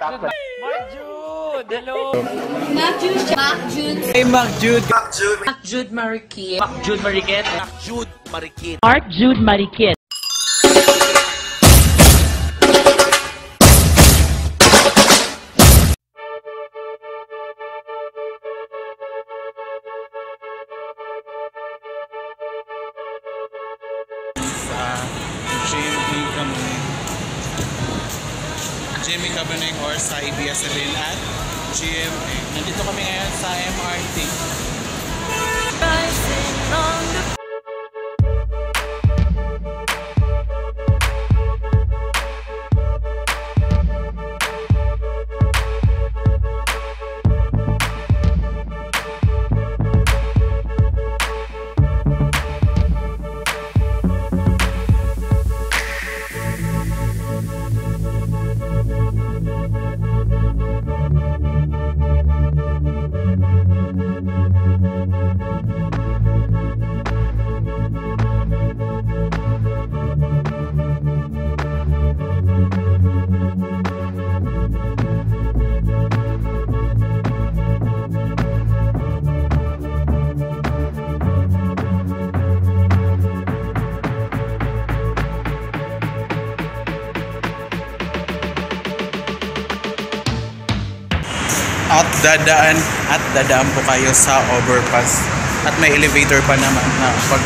Mark Jude! Hello! Mark Jude. Mark Jude. Hey, Mark Jude! Mark Jude Marikit. Mark Jude Marikit! Mark Jude Marikit! Mark Jude Marikit. GMA kami or sa ABS-CBN at GMA. Nandito kami ngayon sa MRT. At dadaan po kayo sa overpass at may elevator pa naman na pag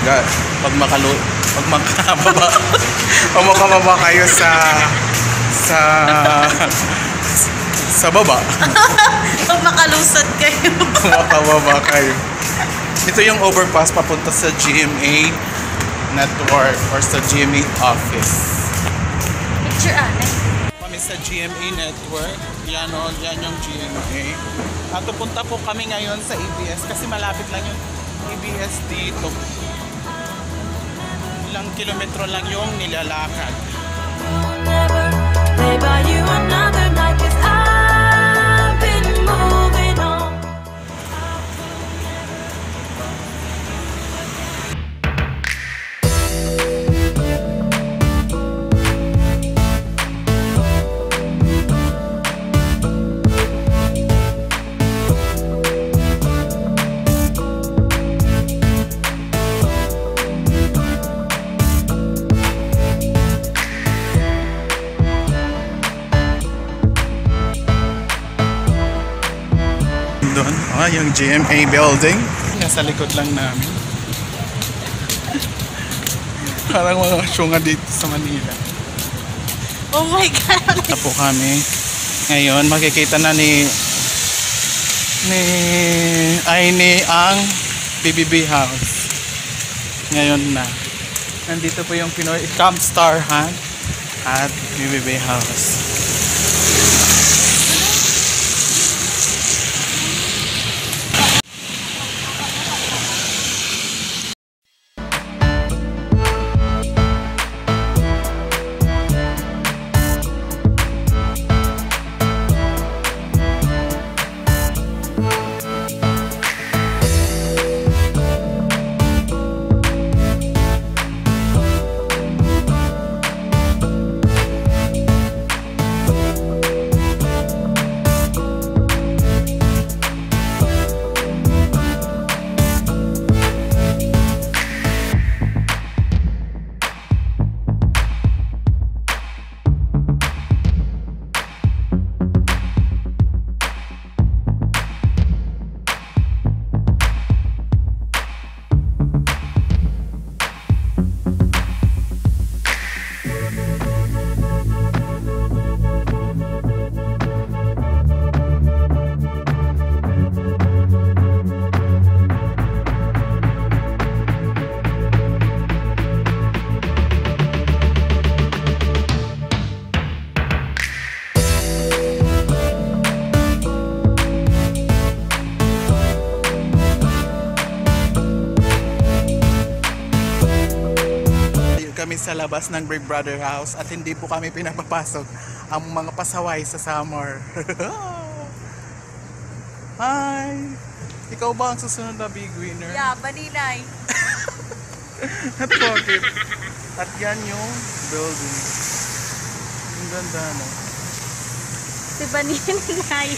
makababa kayo sa baba. Pag makalusad kayo. Makababa kayo. Ito yung overpass papunta sa GMA network or sa GMA office. Picture Kami sa GMA network. Yan yung GMA. At pupunta po kami ngayon sa ABS kasi malapit lang yung ABS dito. Ilang kilometro lang yung nilalakad. Doon, yung GMA building. Nasa likod lang namin. Parang mga syunga dito sa Manila. Oh my God! Na po kami. Ngayon, makikita na ni Aini ang PBB House. Ngayon na. Nandito po yung Pinoy Camp Star Hunt at PBB House. Kami sa labas ng Big Brother House at hindi po kami pinapapasok ang mga pasaway sa summer. Hi! Ikaw ba ang susunod na big winner? Yeah, Baninay. At bakit? At yan yung building. Ang ganda, no? Diba ni Nay?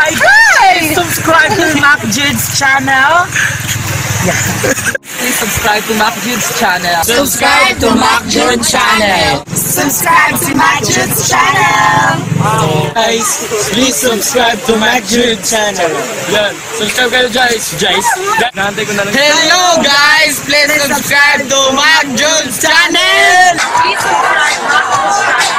Hi guys! Subscribe to Mac Jude's channel. Please subscribe to Mac Jude's channel. Subscribe to Mac Jude's channel. Subscribe to Mac Jude's channel. Guys, please subscribe to Mac Jude's channel. Yan, subscribe kayo guys. Nahantay ko na lang. Hello guys! Please subscribe to Mac Jude's channel. Please subscribe to Mac Jude's channel.